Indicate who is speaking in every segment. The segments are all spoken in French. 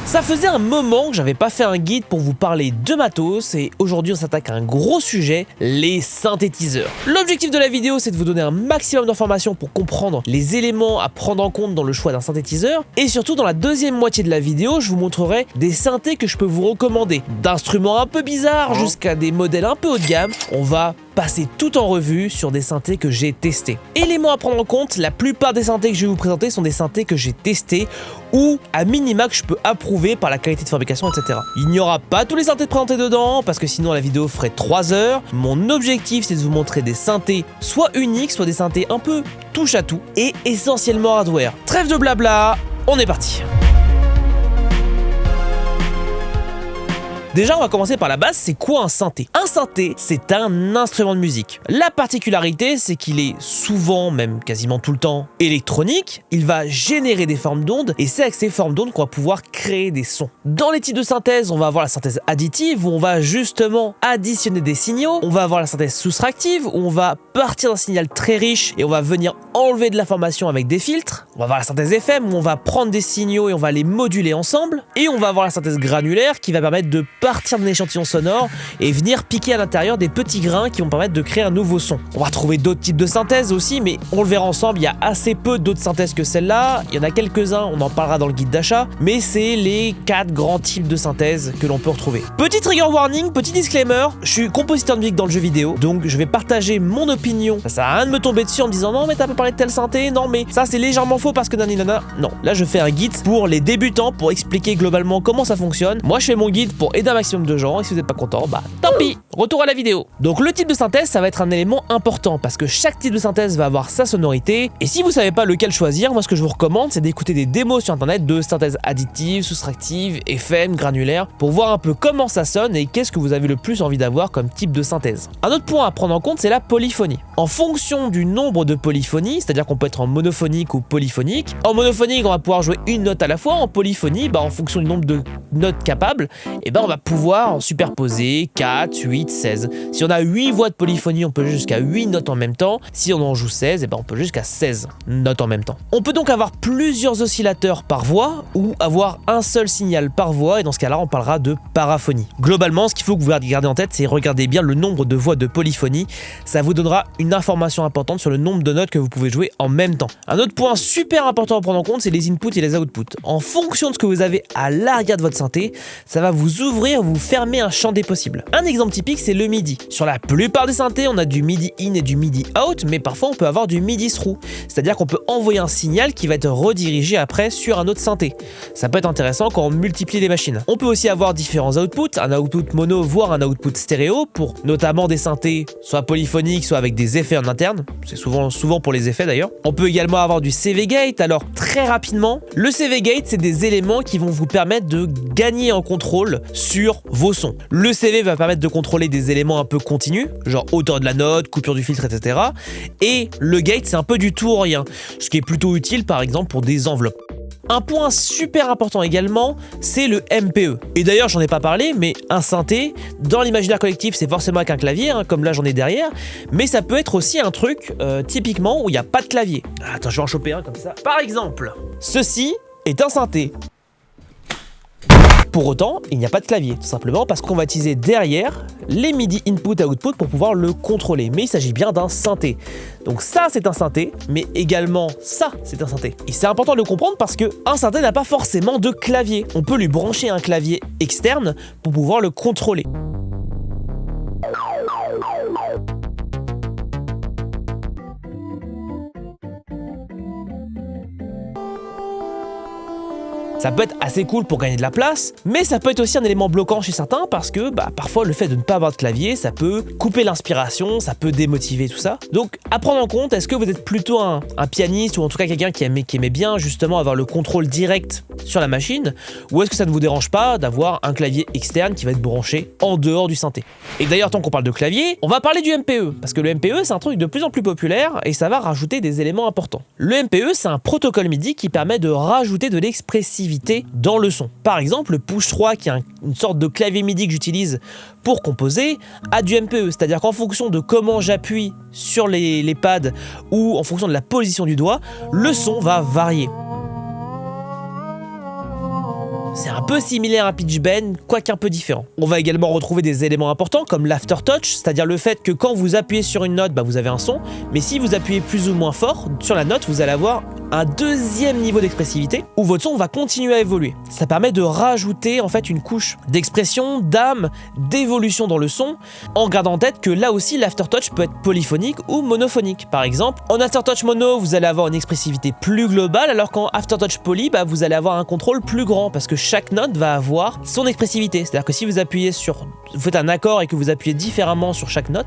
Speaker 1: Ça faisait un moment que j'avais pas fait un guide pour vous parler de matos et aujourd'hui on s'attaque à un gros sujet, les synthétiseurs. L'objectif de la vidéo c'est de vous donner un maximum d'informations pour comprendre les éléments à prendre en compte dans le choix d'un synthétiseur et surtout dans la deuxième moitié de la vidéo je vous montrerai des synthés que je peux vous recommander. D'instruments un peu bizarres jusqu'à des modèles un peu haut de gamme, on va passer tout en revue sur des synthés que j'ai testés. Éléments à prendre en compte, la plupart des synthés que je vais vous présenter sont des synthés que j'ai testés ou à minima que je peux approuver par la qualité de fabrication, etc. Il n'y aura pas tous les synthés présentés dedans parce que sinon la vidéo ferait 3 heures. Mon objectif c'est de vous montrer des synthés soit uniques, soit des synthés un peu touche à tout et essentiellement hardware. Trêve de blabla, on est parti. Déjà, on va commencer par la base, c'est quoi un synthé? Un synthé, c'est un instrument de musique. La particularité, c'est qu'il est souvent, même quasiment tout le temps, électronique. Il va générer des formes d'ondes et c'est avec ces formes d'ondes qu'on va pouvoir créer des sons. Dans les types de synthèse, on va avoir la synthèse additive où on va justement additionner des signaux. On va avoir la synthèse soustractive où on va partir d'un signal très riche et on va venir enlever de l'information avec des filtres. On va avoir la synthèse FM où on va prendre des signaux et on va les moduler ensemble. Et on va avoir la synthèse granulaire qui va permettre de partir d'un échantillon sonore et venir piquer à l'intérieur des petits grains qui vont permettre de créer un nouveau son. On va trouver d'autres types de synthèses aussi, mais on le verra ensemble, il y a assez peu d'autres synthèses que celle-là. Il y en a quelques-uns, on en parlera dans le guide d'achat, mais c'est les 4 grands types de synthèses que l'on peut retrouver. Petit trigger warning, petit disclaimer, je suis compositeur de musique dans le jeu vidéo, donc je vais partager mon opinion. Ça sert à rien de me tomber dessus en me disant non mais t'as pas parlé de telle synthé, non mais ça c'est légèrement faux parce que naninana. Non, là je fais un guide pour les débutants pour expliquer globalement comment ça fonctionne. Moi je fais mon guide pour aider un maximum de gens et si vous n'êtes pas content, bah tant pis, retour à la vidéo. Donc le type de synthèse ça va être un élément important parce que chaque type de synthèse va avoir sa sonorité et si vous savez pas lequel choisir, moi ce que je vous recommande c'est d'écouter des démos sur internet de synthèse additive, soustractive, FM, granulaire pour voir un peu comment ça sonne et qu'est-ce que vous avez le plus envie d'avoir comme type de synthèse. Un autre point à prendre en compte c'est la polyphonie. En fonction du nombre de polyphonies, c'est-à-dire qu'on peut être en monophonique ou polyphonique. En monophonique on va pouvoir jouer une note à la fois, en polyphonie bah en fonction du nombre de notes capables, et ben on va pouvoir en superposer 4, 8, 16. Si on a 8 voix de polyphonie, on peut jouer jusqu'à 8 notes en même temps. Si on en joue 16, et ben on peut jouer jusqu'à 16 notes en même temps. On peut donc avoir plusieurs oscillateurs par voix ou avoir un seul signal par voix et dans ce cas-là, on parlera de paraphonie. Globalement, ce qu'il faut que vous gardiez en tête, c'est regarder bien le nombre de voix de polyphonie. Ça vous donnera une information importante sur le nombre de notes que vous pouvez jouer en même temps. Un autre point super important à prendre en compte, c'est les inputs et les outputs. En fonction de ce que vous avez à l'arrière de votre synthé, ça va vous ouvrir, vous fermer un champ des possibles. Un exemple typique c'est le MIDI. Sur la plupart des synthés on a du MIDI in et du MIDI out, mais parfois on peut avoir du MIDI through, c'est-à-dire qu'on peut envoyer un signal qui va être redirigé après sur un autre synthé. Ça peut être intéressant quand on multiplie les machines. On peut aussi avoir différents outputs, un output mono voire un output stéréo pour notamment des synthés soit polyphoniques soit avec des effets en interne, c'est souvent pour les effets d'ailleurs. On peut également avoir du CV gate. Alors très rapidement, le CV gate c'est des éléments qui vont vous permettre de gagner en contrôle sur vos sons. Le CV va permettre de contrôler des éléments un peu continus, genre hauteur de la note, coupure du filtre, etc. Et le gate, c'est un peu du tout ou rien, ce qui est plutôt utile par exemple pour des enveloppes. Un point super important également, c'est le MPE. Et d'ailleurs, j'en ai pas parlé, mais un synthé, dans l'imaginaire collectif, c'est forcément avec un clavier, hein, comme là j'en ai derrière, mais ça peut être aussi un truc, typiquement, où il n'y a pas de clavier. Attends, je vais en choper un comme ça. Par exemple, ceci est un synthé. Pour autant, il n'y a pas de clavier, tout simplement parce qu'on va utiliser derrière les MIDI input-output pour pouvoir le contrôler. Mais il s'agit bien d'un synthé. Donc ça, c'est un synthé, mais également ça, c'est un synthé. Et c'est important de le comprendre parce qu'un synthé n'a pas forcément de clavier. On peut lui brancher un clavier externe pour pouvoir le contrôler. Ça peut être assez cool pour gagner de la place, mais ça peut être aussi un élément bloquant chez certains parce que parfois le fait de ne pas avoir de clavier, ça peut couper l'inspiration, ça peut démotiver tout ça. Donc à prendre en compte, est-ce que vous êtes plutôt un pianiste ou en tout cas quelqu'un qui aimait bien justement avoir le contrôle direct sur la machine, ou est-ce que ça ne vous dérange pas d'avoir un clavier externe qui va être branché en dehors du synthé? Et d'ailleurs, tant qu'on parle de clavier, on va parler du MPE, parce que le MPE c'est un truc de plus en plus populaire et ça va rajouter des éléments importants. Le MPE c'est un protocole MIDI qui permet de rajouter de l'expressivité dans le son. Par exemple, le Push 3 qui est une sorte de clavier MIDI que j'utilise pour composer a du MPE, c'est-à-dire qu'en fonction de comment j'appuie sur les pads ou en fonction de la position du doigt, le son va varier. C'est un peu similaire à pitch bend, quoique un peu différent. On va également retrouver des éléments importants comme l'aftertouch, c'est-à-dire le fait que quand vous appuyez sur une note, vous avez un son, mais si vous appuyez plus ou moins fort sur la note, vous allez avoir un deuxième niveau d'expressivité où votre son va continuer à évoluer. Ça permet de rajouter en fait une couche d'expression, d'âme, d'évolution dans le son, en gardant en tête que là aussi l'aftertouch peut être polyphonique ou monophonique. Par exemple, en aftertouch mono, vous allez avoir une expressivité plus globale, alors qu'en aftertouch poly, vous allez avoir un contrôle plus grand parce que chaque note va avoir son expressivité. C'est-à-dire que si vous appuyez vous faites un accord et que vous appuyez différemment sur chaque note,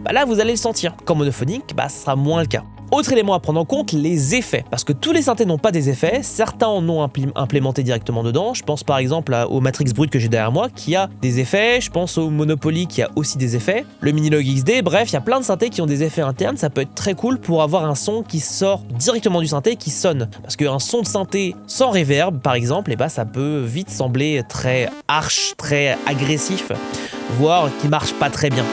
Speaker 1: là vous allez le sentir. Qu'en monophonique, ça sera moins le cas. Autre élément à prendre en compte, les effets. Parce que tous les synthés n'ont pas des effets, certains en ont implémenté directement dedans. Je pense par exemple au Matrix Brut que j'ai derrière moi qui a des effets, je pense au Monopoly qui a aussi des effets, le Minilog XD, bref, il y a plein de synthés qui ont des effets internes, ça peut être très cool pour avoir un son qui sort directement du synthé, qui sonne. Parce qu'un son de synthé sans reverb par exemple, ça peut vite sembler très harsh, très agressif, voire qui marche pas très bien.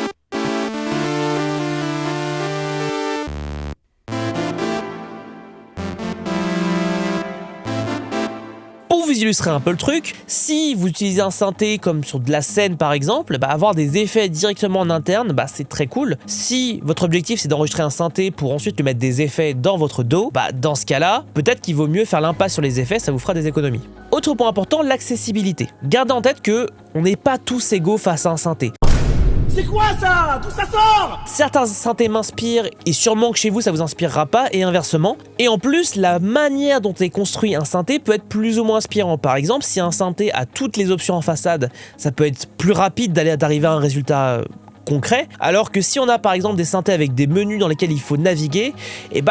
Speaker 1: Pour vous illustrer un peu le truc, si vous utilisez un synthé comme sur de la scène par exemple, avoir des effets directement en interne, c'est très cool. Si votre objectif c'est d'enregistrer un synthé pour ensuite lui mettre des effets dans votre dos, dans ce cas-là, peut-être qu'il vaut mieux faire l'impasse sur les effets, ça vous fera des économies. Autre point important, l'accessibilité. Gardez en tête que on n'est pas tous égaux face à un synthé.
Speaker 2: C'est quoi ça? D'où ça sort?
Speaker 1: Certains synthés m'inspirent et sûrement que chez vous ça vous inspirera pas et inversement. Et en plus, la manière dont est construit un synthé peut être plus ou moins inspirant. Par exemple, si un synthé a toutes les options en façade, ça peut être plus rapide d'arriver à un résultat concret, alors que si on a par exemple des synthés avec des menus dans lesquels il faut naviguer,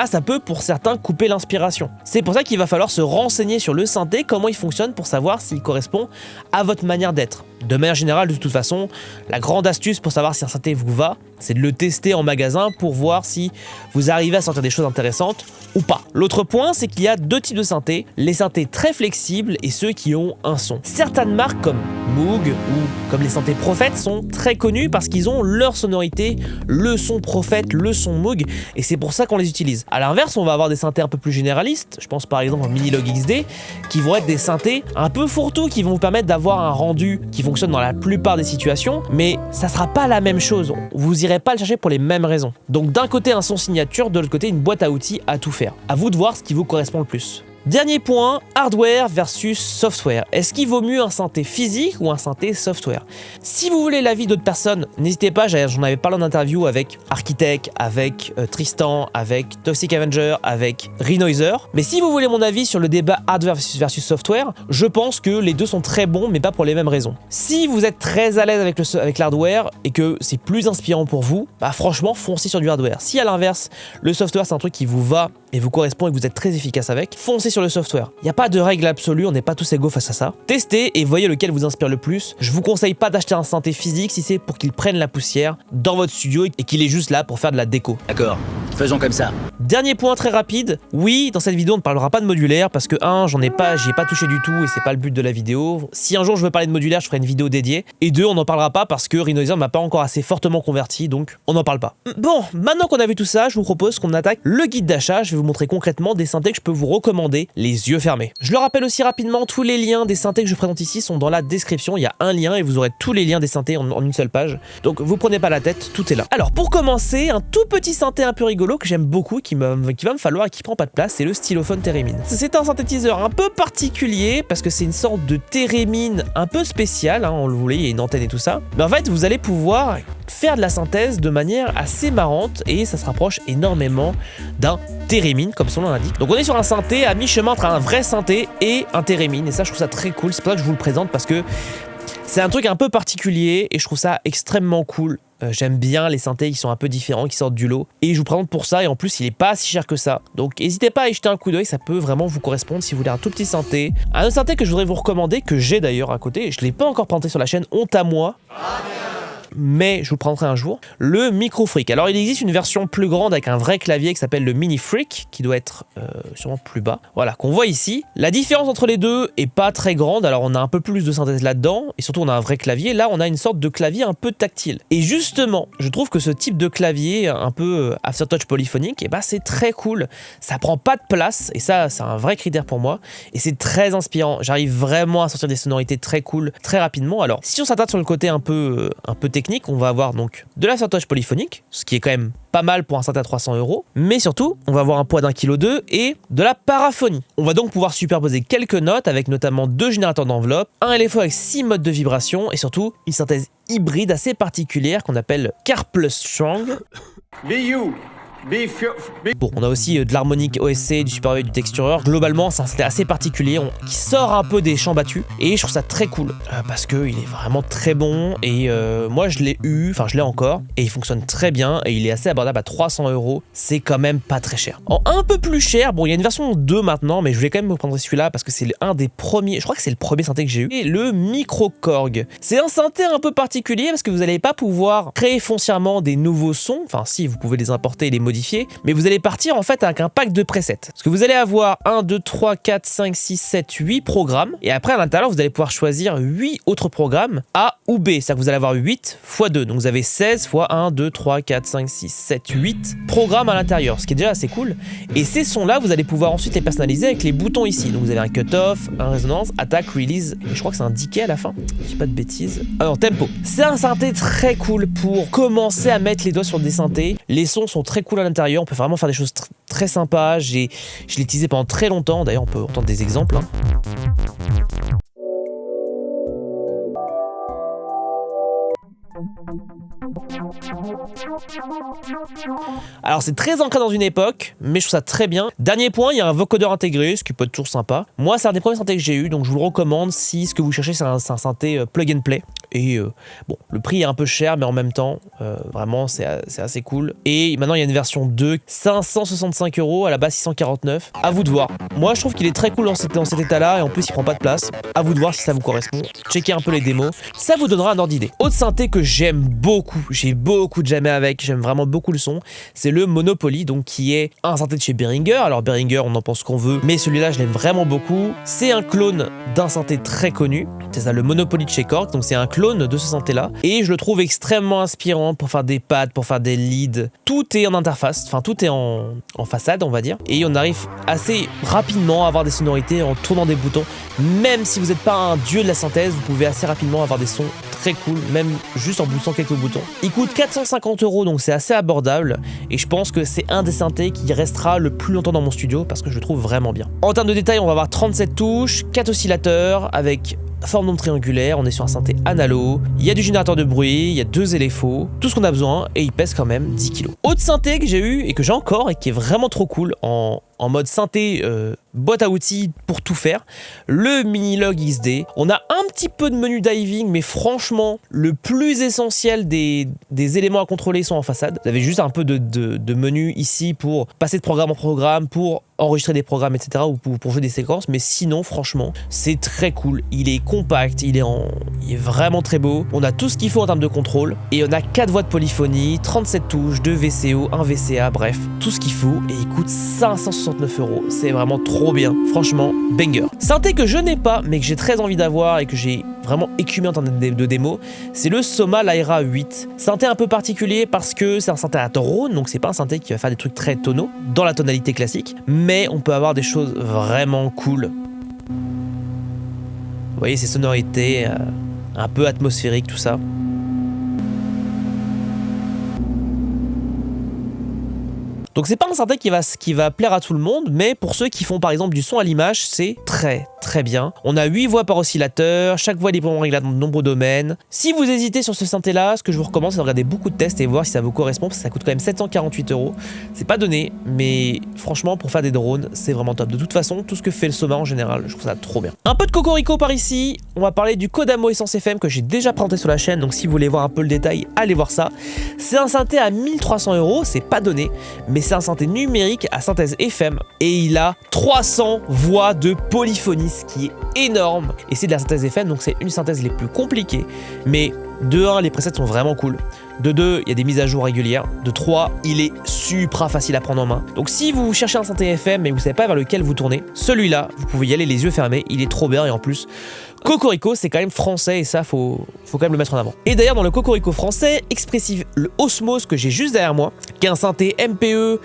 Speaker 1: ça peut pour certains couper l'inspiration. C'est pour ça qu'il va falloir se renseigner sur le synthé, comment il fonctionne pour savoir s'il correspond à votre manière d'être. De manière générale, de toute façon, la grande astuce pour savoir si un synthé vous va, c'est de le tester en magasin pour voir si vous arrivez à sortir des choses intéressantes ou pas. L'autre point, c'est qu'il y a deux types de synthés, les synthés très flexibles et ceux qui ont un son. Certaines marques comme Moog ou comme les synthés Prophet sont très connues parce qu'ils ont leur sonorité, le son Prophet, le son Moog, et c'est pour ça qu'on les utilise. A l'inverse, on va avoir des synthés un peu plus généralistes, je pense par exemple au Minilog XD, qui vont être des synthés un peu fourre-tout, qui vont vous permettre d'avoir un rendu qui fonctionne dans la plupart des situations, mais ça sera pas la même chose. Vous irez pas le chercher pour les mêmes raisons. Donc d'un côté un son signature, de l'autre côté une boîte à outils à tout faire. À vous de voir ce qui vous correspond le plus. Dernier point, hardware versus software. Est-ce qu'il vaut mieux un synthé physique ou un synthé software? Si vous voulez l'avis d'autres personnes, n'hésitez pas, j'en avais parlé en interview avec Architect, avec Tristan, avec Toxic Avenger, avec Renoiser. Mais si vous voulez mon avis sur le débat hardware versus software, je pense que les deux sont très bons, mais pas pour les mêmes raisons. Si vous êtes très à l'aise avec l'hardware et que c'est plus inspirant pour vous, franchement, foncez sur du hardware. Si à l'inverse, le software c'est un truc qui vous va et vous correspond et que vous êtes très efficace avec, foncez sur le software. Il n'y a pas de règle absolue, on n'est pas tous égaux face à ça. Testez et voyez lequel vous inspire le plus. Je vous conseille pas d'acheter un synthé physique si c'est pour qu'il prenne la poussière dans votre studio et qu'il est juste là pour faire de la déco.
Speaker 2: D'accord, faisons comme ça.
Speaker 1: Dernier point très rapide, oui, dans cette vidéo on ne parlera pas de modulaire parce que j'y ai pas touché du tout et c'est pas le but de la vidéo. Si un jour je veux parler de modulaire, je ferai une vidéo dédiée. Et deux, on n'en parlera pas parce que Renoiser m'a pas encore assez fortement converti, donc on n'en parle pas. Bon, maintenant qu'on a vu tout ça, je vous propose qu'on attaque le guide d'achat. Je vais vous montrer concrètement des synthés que je peux vous recommander les yeux fermés. Je le rappelle aussi rapidement, tous les liens des synthés que je présente ici sont dans la description. Il y a un lien et vous aurez tous les liens des synthés en une seule page. Donc vous prenez pas la tête, tout est là. Alors pour commencer, un tout petit synthé un peu rigolo que j'aime beaucoup, qui va me falloir et qui prend pas de place, c'est le Stylophone Theremin. C'est un synthétiseur un peu particulier parce que c'est une sorte de Theremin un peu spécial, on le voulait, il y a une antenne et tout ça. Mais en fait, vous allez pouvoir faire de la synthèse de manière assez marrante et ça se rapproche énormément d'un Theremin comme son nom l'indique. Donc on est sur un synthé à mi-chemin entre un vrai synthé et un Theremin et ça je trouve ça très cool, c'est pour ça que je vous le présente parce que c'est un truc un peu particulier et je trouve ça extrêmement cool. J'aime bien les synthés qui sont un peu différents, qui sortent du lot et je vous présente pour ça et en plus il est pas si cher que ça. Donc n'hésitez pas à y jeter un coup d'œil, ça peut vraiment vous correspondre si vous voulez un tout petit synthé. Un autre synthé que je voudrais vous recommander, que j'ai d'ailleurs à côté, je l'ai pas encore présenté sur la chaîne, honte à moi. mais je vous le prendrai un jour, le Micro Freak. Alors il existe une version plus grande avec un vrai clavier qui s'appelle le Mini Freak, qui doit être sûrement plus bas, voilà, qu'on voit ici. La différence entre les deux est pas très grande, alors on a un peu plus de synthèse là-dedans, et surtout on a un vrai clavier, là on a une sorte de clavier un peu tactile. Et justement, je trouve que ce type de clavier, un peu aftertouch polyphonique, et bah c'est très cool, ça prend pas de place, et ça c'est un vrai critère pour moi, et c'est très inspirant, j'arrive vraiment à sortir des sonorités très cool, très rapidement. Alors si on s'attarde sur le côté un peu technique, on va avoir donc de l'aftertouch polyphonique, ce qui est quand même pas mal pour un synthé à 300 €, mais surtout, on va avoir un poids d'1,2 kg et de la paraphonie. On va donc pouvoir superposer quelques notes avec notamment 2 générateurs d'enveloppe, un LFO avec 6 modes de vibration et surtout une synthèse hybride assez particulière qu'on appelle Carplus Strong. Bon, on a aussi de l'harmonique OSC, du Super Wave, du textureur. Globalement, c'est un synthé assez particulier qui sort un peu des champs battus et je trouve ça très cool parce qu'il est vraiment très bon et moi je l'ai eu, enfin je l'ai encore et il fonctionne très bien et il est assez abordable à 300 €. C'est quand même pas très cher. En un peu plus cher, bon, il y a une version 2 maintenant, mais je voulais quand même vous prendre celui-là parce que c'est un des premiers, je crois que c'est le premier synthé que j'ai eu, et le Micro Korg. C'est un synthé un peu particulier parce que vous n'allez pas pouvoir créer foncièrement des nouveaux sons, enfin si, vous pouvez les importer et les modifier, mais vous allez partir en fait avec un pack de presets. Parce que vous allez avoir 1, 2, 3, 4, 5, 6, 7, 8 programmes, et après à l'intérieur vous allez pouvoir choisir 8 autres programmes A ou B, c'est-à-dire que vous allez avoir 8 x 2, donc vous avez 16 fois 1, 2, 3, 4, 5, 6, 7, 8 programmes à l'intérieur, ce qui est déjà assez cool. Et ces sons-là, vous allez pouvoir ensuite les personnaliser avec les boutons ici. Donc vous avez un cut-off, un résonance, attaque, release, et je crois que c'est un decay à la fin, je dis pas de bêtises. Alors tempo, c'est un synthé très cool pour commencer à mettre les doigts sur des synthés. Les sons sont très cool à l'intérieur, on peut vraiment faire des choses très sympas. Je l'ai utilisé pendant très longtemps, d'ailleurs on peut entendre des exemples. Alors c'est très ancré dans une époque, mais je trouve ça très bien. Dernier point, il y a un vocodeur intégré, ce qui peut être toujours sympa. Moi c'est un des premiers synthés que j'ai eu, donc je vous le recommande si ce que vous cherchez c'est un synthé plug and play. Et bon, le prix est un peu cher, mais en même temps, vraiment c'est assez cool. Et maintenant il y a une version 2, 565 €, à la base 649. À vous de voir. Moi je trouve qu'il est très cool dans cet état-là, et en plus il prend pas de place. À vous de voir si ça vous correspond. Checkez un peu les démos, ça vous donnera un ordre d'idée. Autre synthé que j'aime beaucoup, j'ai beaucoup de jamais avec, j'aime vraiment beaucoup le son, c'est le Monopoly, donc qui est un synthé de chez Behringer. Alors Behringer, on en pense qu'on veut, mais celui-là je l'aime vraiment beaucoup. C'est un clone d'un synthé très connu, c'est ça, le Monopoly de chez Korg, donc c'est un clone de ce synthé-là, et je le trouve extrêmement inspirant pour faire des pads, pour faire des leads. Tout est en interface, enfin tout est en façade, on va dire, et on arrive assez rapidement à avoir des sonorités en tournant des boutons. Même si vous n'êtes pas un dieu de la synthèse, vous pouvez assez rapidement avoir des sons très cool, même juste en poussant quelques boutons. Il coûte 450 €, donc c'est assez abordable, et je pense que c'est un des synthés qui restera le plus longtemps dans mon studio parce que je le trouve vraiment bien. En termes de détails, on va avoir 37 touches, 4 oscillateurs avec forme d'onde triangulaire, on est sur un synthé analo, il y a du générateur de bruit, il y a 2 LFO, tout ce qu'on a besoin, et il pèse quand même 10 kg. Autre synthé que j'ai eu et que j'ai encore et qui est vraiment trop cool en mode synthé boîte à outils pour tout faire, le Minilog XD. On a un petit peu de menu diving, mais franchement le plus essentiel des éléments à contrôler sont en façade. Vous avez juste un peu de menu ici pour passer de programme en programme, pour enregistrer des programmes, etc., ou pour jouer des séquences, mais sinon franchement c'est très cool, il est compact, il est vraiment très beau, on a tout ce qu'il faut en termes de contrôle, et on a 4 voix de polyphonie, 37 touches, 2 VCO, 1 VCA, bref, tout ce qu'il faut, et il coûte 569 €, c'est vraiment trop bien, franchement, banger. Synthé que je n'ai pas, mais que j'ai très envie d'avoir, et que j'ai vraiment écumé en termes de démo, c'est le Soma Lyra 8. Synthé un peu particulier parce que c'est un synthé à drone, donc c'est pas un synthé qui va faire des trucs très tonaux, dans la tonalité classique, mais on peut avoir des choses vraiment cool. Vous voyez ces sonorités un peu atmosphériques, tout ça. Donc c'est pas un synthé qui va plaire à tout le monde, mais pour ceux qui font par exemple du son à l'image, c'est très bien. On a 8 voix par oscillateur, chaque voix est librement réglable dans de nombreux domaines. Si vous hésitez sur ce synthé là, ce que je vous recommande c'est de regarder beaucoup de tests et voir si ça vous correspond, parce que ça coûte quand même 748 €. C'est pas donné, mais franchement pour faire des drones, c'est vraiment top. De toute façon, tout ce que fait le Soma en général, je trouve ça trop bien. Un peu de cocorico par ici, on va parler du Kodamo Essence FM que j'ai déjà présenté sur la chaîne, donc si vous voulez voir un peu le détail, allez voir ça. C'est un synthé à 1300 €, c'est pas donné, mais c'est un synthé numérique à synthèse FM et il a 300 voix de polyphonie. matrice qui est énorme et c'est de la synthèse FM, donc c'est une synthèse les plus compliquées. Mais de 1, les presets sont vraiment cool. De 2, il y a des mises à jour régulières. De 3, il est super facile à prendre en main. Donc si vous cherchez un synthé FM et vous savez pas vers lequel vous tournez, celui-là, vous pouvez y aller les yeux fermés, il est trop bien et en plus, Cocorico, c'est quand même français et ça, faut quand même le mettre en avant. Et d'ailleurs, dans le Cocorico français, Expressive le Osmose que j'ai juste derrière moi, qui est un synthé MPE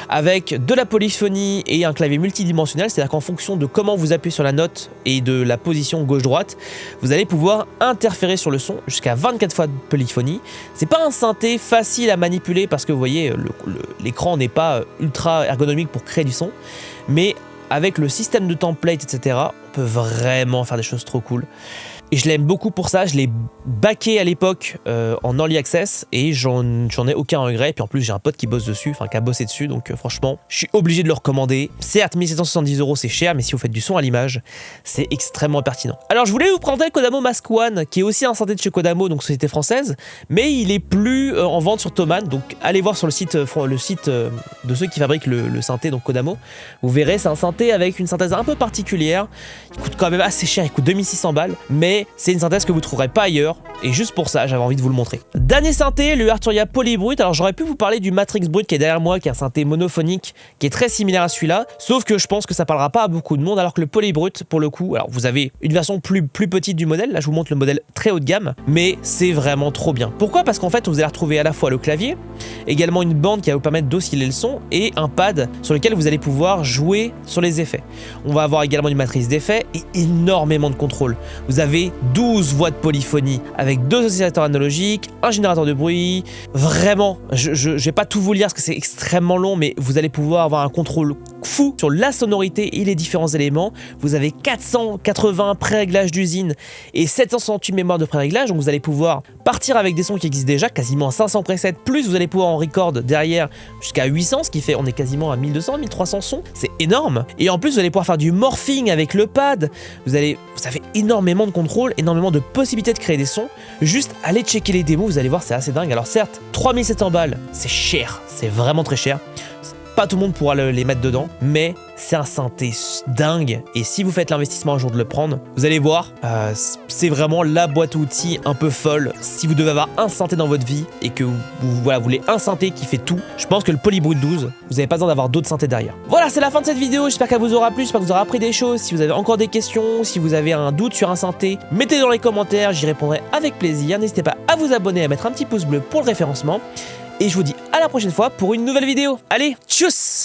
Speaker 1: avec de la polyphonie et un clavier multidimensionnel, c'est-à-dire qu'en fonction de comment vous appuyez sur la note et de la position gauche-droite, vous allez pouvoir interférer sur le son jusqu'à 24 fois de polyphonie. C'est pas un synthé facile à manipuler parce que vous voyez, l'écran n'est pas ultra ergonomique pour créer du son, mais avec le système de template, etc., on peut vraiment faire des choses trop cool. Et je l'aime beaucoup pour ça, je l'ai backé à l'époque en Early Access et j'en ai aucun regret. Et puis en plus j'ai un pote qui bosse dessus, enfin qui a bossé dessus, donc franchement je suis obligé de le recommander. Certes 1770 € c'est cher, mais si vous faites du son à l'image, c'est extrêmement pertinent. Alors je voulais vous présenter le Kodamo Mask One, qui est aussi un synthé de chez Kodamo, donc société française, mais il est plus en vente sur Thomann, donc allez voir sur le site de ceux qui fabriquent le synthé, donc Kodamo. Vous verrez, c'est un synthé avec une synthèse un peu particulière, il coûte quand même assez cher, il coûte 2600 balles, mais c'est une synthèse que vous ne trouverez pas ailleurs, et juste pour ça, j'avais envie de vous le montrer. Dernier synthé, le Arturia Polybrut. Alors j'aurais pu vous parler du Matrix Brut qui est derrière moi, qui est un synthé monophonique, qui est très similaire à celui-là, sauf que je pense que ça parlera pas à beaucoup de monde, alors que le Polybrut, pour le coup, alors vous avez une version plus petite du modèle, là je vous montre le modèle très haut de gamme, mais c'est vraiment trop bien. Pourquoi? Parce qu'en fait, vous allez retrouver à la fois le clavier, également une bande qui va vous permettre d'osciller le son, et un pad sur lequel vous allez pouvoir jouer sur les effets. On va avoir également une matrice d'effets et énormément de contrôle. Vous avez 12 voix de polyphonie avec 2 oscillateurs analogiques, un générateur de bruit. Vraiment, je vais pas tout vous lire parce que c'est extrêmement long, mais vous allez pouvoir avoir un contrôle fou sur la sonorité et les différents éléments. Vous avez 480 pré-réglages d'usine et 768 mémoires de pré-réglage, donc vous allez pouvoir partir avec des sons qui existent déjà, quasiment 500 presets, plus vous allez pouvoir en record derrière jusqu'à 800, ce qui fait on est quasiment à 1200, 1300 sons, c'est énorme. Et en plus vous allez pouvoir faire du morphing avec le pad, vous avez énormément de contrôle, énormément de possibilités de créer des sons. Juste allez checker les démos, vous allez voir, c'est assez dingue. Alors certes, 3700 balles, c'est cher, c'est vraiment très cher. Pas tout le monde pourra les mettre dedans, mais c'est un synthé dingue. Et si vous faites l'investissement un jour de le prendre, vous allez voir, c'est vraiment la boîte à outils un peu folle. Si vous devez avoir un synthé dans votre vie et que vous voulez un synthé qui fait tout, je pense que le Polybrut 12, vous n'avez pas besoin d'avoir d'autres synthés derrière. Voilà, c'est la fin de cette vidéo. J'espère qu'elle vous aura plu, j'espère que vous aurez appris des choses. Si vous avez encore des questions, si vous avez un doute sur un synthé, mettez-les dans les commentaires, j'y répondrai avec plaisir. N'hésitez pas à vous abonner, à mettre un petit pouce bleu pour le référencement. Et je vous dis à la prochaine fois pour une nouvelle vidéo. Allez, tchuss!